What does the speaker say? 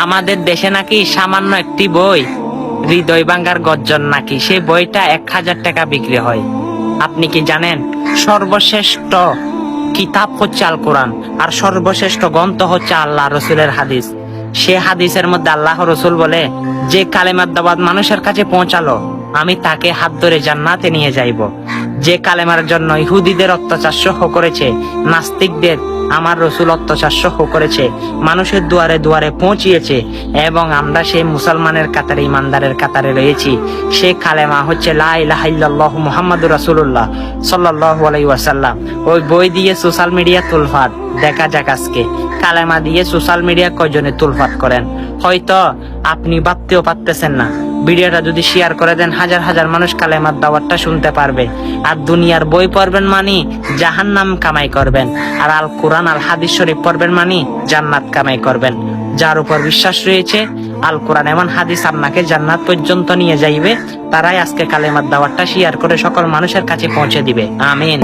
আমাদের দেশে নাকি সামান্য একটি বই, হৃদয় ভাঙ্গার গর্জন, নাকি সেই বইটা 1000 টাকা বিক্রি হয়। আপনি কি জানেন সর্বশ্রেষ্ঠ কিতাব হচ্ছে আল কোরআন, আর সর্বশ্রেষ্ঠ গ্রন্থ হচ্ছে আল্লাহ রসুলের হাদিস। সে হাদিসের মধ্যে আল্লাহ রসুল বলে, যে কালেমার দাওয়াত মানুষের কাছে পৌঁছালো আমি তাকে হাত ধরে জান্নাতে নিয়ে যাইব। যে কালেমার জন্য ইহুদিদের অত্যাচার সহ করেছে, নাস্তিকদের আমার রসুল অত্যাচার সহ করেছে, মানুষের দুয়ারে দুয়ারে পৌঁছিয়েছে, এবং আমরা সেই মুসলমানের কাতারে, ইমানদারের কাতারে রয়েছি। সে কালেমা হচ্ছে লা ইলাহা ইল্লাল্লাহু মুহাম্মাদুর রাসূলুল্লাহ সাল্লাল্লাহু আলাইহি ওয়াসাল্লাম। ওই বই দিয়ে সোশ্যাল মিডিয়া তুলফাত, দেখা যাক আজকে কালেমা দিয়ে সোশ্যাল মিডিয়া কয়জনে তুলফাত করেন। হয়তো আপনি ভাবতেও পারতেছেন না, ভিডিওটা যদি শেয়ার করে দেন হাজার হাজার মানুষ কালেমার দাওয়াতটা শুনতে পারবে। আর দুনিয়ার বই পড়বেন মানি জাহান্নাম কামাই করবেন, আর আল কোরআন আল হাদিস শরীফ পড়বেন মানি জান্নাত কামাই করবেন। যার উপর বিশ্বাস রয়েছে আল কোরআন এমন হাদিস আপনাকে জান্নাত পর্যন্ত নিয়ে যাইবে, তারাই আজকে কালেমার দাওয়াতটা শেয়ার করে সকল মানুষের কাছে পৌঁছে দিবে। আমিন।